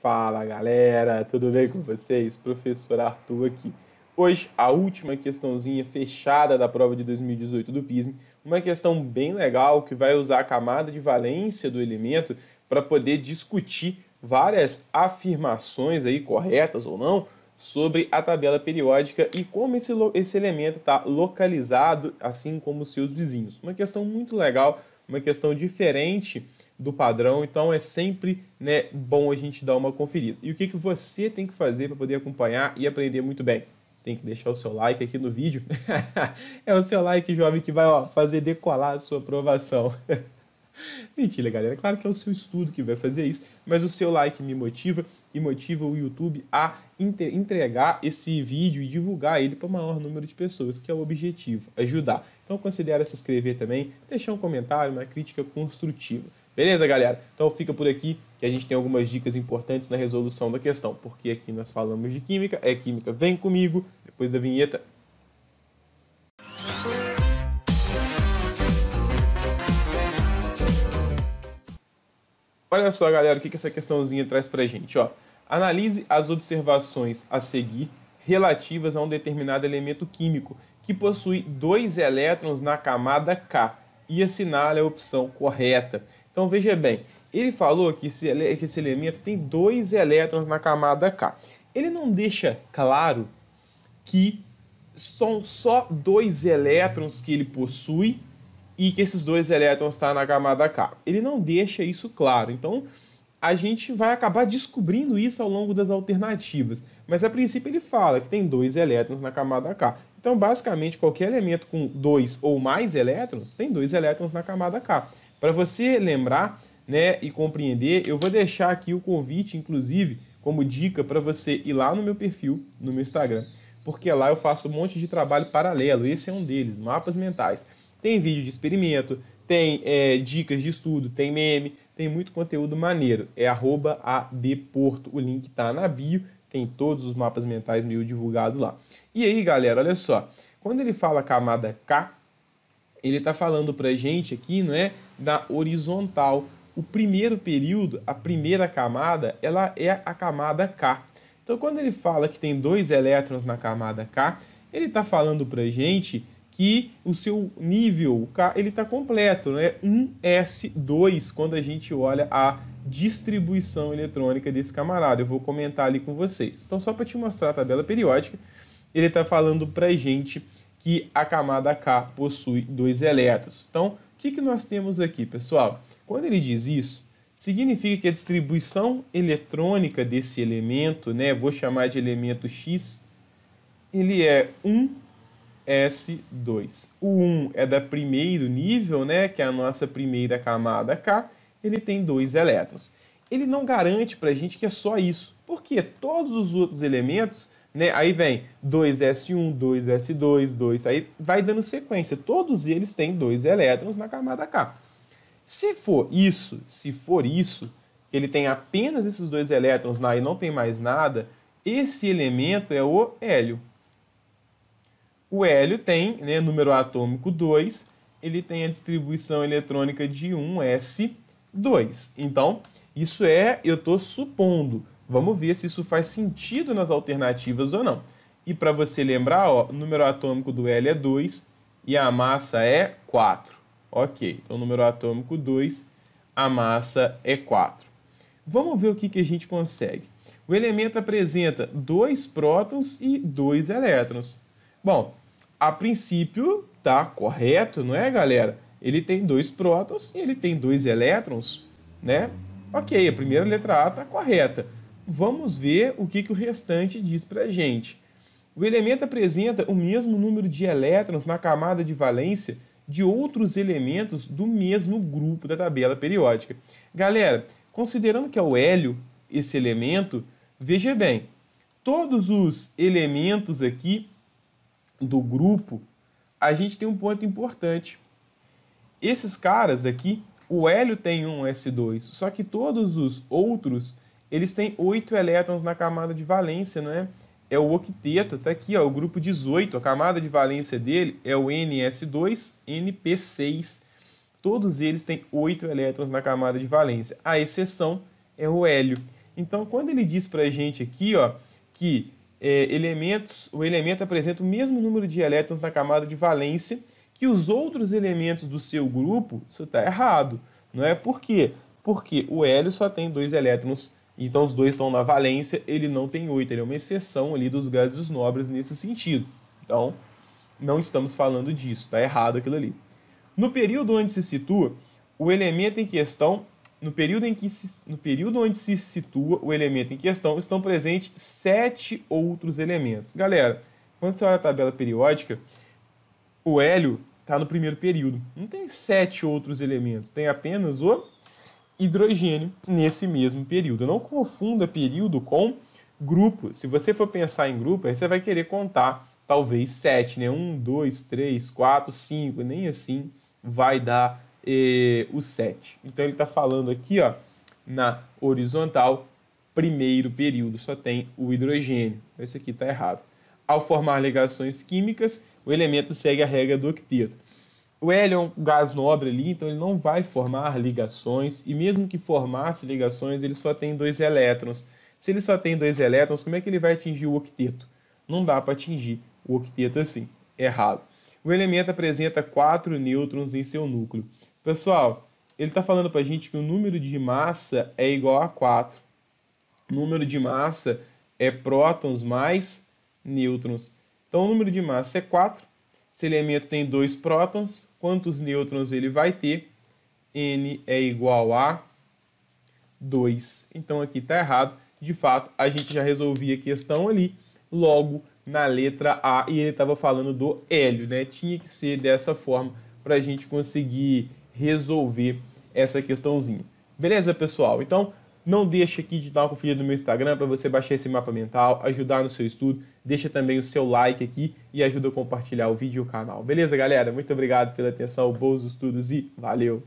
Fala galera, tudo bem com vocês? Professor Arthur aqui. Hoje, a última questãozinha fechada da prova de 2018 do PISM, uma questão bem legal que vai usar a camada de valência do elemento para poder discutir várias afirmações aí, corretas ou não, sobre a tabela periódica e como esse elemento está localizado, assim como os seus vizinhos. Uma questão muito legal, uma questão diferente do padrão, então é sempre, bom a gente dar uma conferida. E o que você tem que fazer para poder acompanhar e aprender muito bem? Tem que deixar o seu like aqui no vídeo. É o seu like, jovem, que vai fazer decolar a sua aprovação. Mentira, galera. Claro que é o seu estudo que vai fazer isso, mas o seu like me motiva e motiva o YouTube a entregar esse vídeo e divulgar ele para o maior número de pessoas, que é o objetivo, ajudar. Então considere se inscrever também, deixar um comentário, uma crítica construtiva. Beleza, galera? Então fica por aqui que a gente tem algumas dicas importantes na resolução da questão, porque aqui nós falamos de química, é química, vem comigo, depois da vinheta. Olha só, galera, o que essa questãozinha traz pra gente, ó. Analise as observações a seguir relativas a um determinado elemento químico que possui 2 elétrons na camada K e assinale a opção correta. Então veja bem, ele falou que esse elemento tem 2 elétrons na camada K. Ele não deixa claro que são só 2 elétrons que ele possui e que esses 2 elétrons estão na camada K. Ele não deixa isso claro, então a gente vai acabar descobrindo isso ao longo das alternativas. Mas a princípio ele fala que tem 2 elétrons na camada K. Então basicamente qualquer elemento com 2 ou mais elétrons tem 2 elétrons na camada K. Para você lembrar, e compreender, eu vou deixar aqui o convite, inclusive, como dica para você ir lá no meu perfil, no meu Instagram, porque lá eu faço um monte de trabalho paralelo, esse é um deles, mapas mentais. Tem vídeo de experimento, tem dicas de estudo, tem meme, tem muito conteúdo maneiro. É @abporto, o link está na bio, tem todos os mapas mentais meio divulgados lá. E aí, galera, olha só, quando ele fala camada K, ele está falando para a gente aqui, da horizontal. O primeiro período, a primeira camada, ela é a camada K. Então, quando ele fala que tem 2 elétrons na camada K, ele está falando para a gente que o seu nível K ele está completo, 1s2, quando a gente olha a distribuição eletrônica desse camarada. Eu vou comentar ali com vocês. Então, só para te mostrar a tabela periódica, ele está falando para a gente que a camada K possui 2 elétrons. Então, o que nós temos aqui, pessoal? Quando ele diz isso, significa que a distribuição eletrônica desse elemento, vou chamar de elemento X, ele é 1s2. O 1 é da primeiro nível, que é a nossa primeira camada K, ele tem 2 elétrons. Ele não garante para a gente que é só isso, porque todos os outros elementos, aí vem 2s1, 2s2, 2, aí vai dando sequência. Todos eles têm 2 elétrons na camada K. Se for isso, que ele tem apenas esses 2 elétrons lá e não tem mais nada, esse elemento é o hélio. O hélio tem, número atômico 2, ele tem a distribuição eletrônica de 1s2. Então, isso eu estou supondo. Vamos ver se isso faz sentido nas alternativas ou não. E para você lembrar, o número atômico do hélio é 2 e a massa é 4. Ok, então número atômico 2, a massa é 4. Vamos ver o que a gente consegue. O elemento apresenta 2 prótons e 2 elétrons. Bom, a princípio tá correto, não é, galera? Ele tem 2 prótons e ele tem 2 elétrons, Ok, a primeira letra A está correta. Vamos ver o que o restante diz para a gente. O elemento apresenta o mesmo número de elétrons na camada de valência de outros elementos do mesmo grupo da tabela periódica. Galera, considerando que é o hélio esse elemento, veja bem, todos os elementos aqui do grupo, a gente tem um ponto importante. Esses caras aqui, o hélio tem 1s2, só que todos os outros, eles têm 8 elétrons na camada de valência, É o octeto, tá aqui, o grupo 18, a camada de valência dele é o ns2, np6. Todos eles têm 8 elétrons na camada de valência. A exceção é o hélio. Então, quando ele diz para a gente aqui, ó, que o elemento apresenta o mesmo número de elétrons na camada de valência que os outros elementos do seu grupo, isso está errado. Não é? Por quê? Porque o hélio só tem 2 elétrons, então os 2 estão na valência, ele não tem 8, ele é uma exceção ali dos gases nobres nesse sentido. Então, não estamos falando disso, está errado aquilo ali. No período onde se situa o elemento em questão, no período onde se situa o elemento em questão, estão presentes 7 outros elementos. Galera, quando você olha a tabela periódica, o hélio está no primeiro período. Não tem 7 outros elementos, tem apenas o hidrogênio nesse mesmo período. Não confunda período com grupo. Se você for pensar em grupo, aí você vai querer contar talvez 7, né? 1, 2, 3, 4, 5, nem assim vai dar o 7. Então ele está falando aqui, ó, na horizontal, primeiro período, só tem o hidrogênio. Então esse aqui está errado. Ao formar ligações químicas, o elemento segue a regra do octeto. O hélio é um gás nobre ali, então ele não vai formar ligações, e mesmo que formasse ligações, ele só tem 2 elétrons. Se ele só tem 2 elétrons, como é que ele vai atingir o octeto? Não dá para atingir o octeto assim. Errado. O elemento apresenta 4 nêutrons em seu núcleo. Pessoal, ele está falando para a gente que o número de massa é igual a 4. O número de massa é prótons mais nêutrons. Então, o número de massa é 4. Esse elemento tem 2 prótons. Quantos nêutrons ele vai ter? N é igual a 2. Então, aqui está errado. De fato, a gente já resolvia a questão ali, logo na letra A, e ele estava falando do hélio, né? Tinha que ser dessa forma para a gente conseguir resolver essa questãozinha. Beleza, pessoal? Então, não deixe aqui de dar uma conferida no meu Instagram para você baixar esse mapa mental, ajudar no seu estudo. Deixa também o seu like aqui e ajuda a compartilhar o vídeo e o canal. Beleza, galera? Muito obrigado pela atenção, bons estudos e valeu!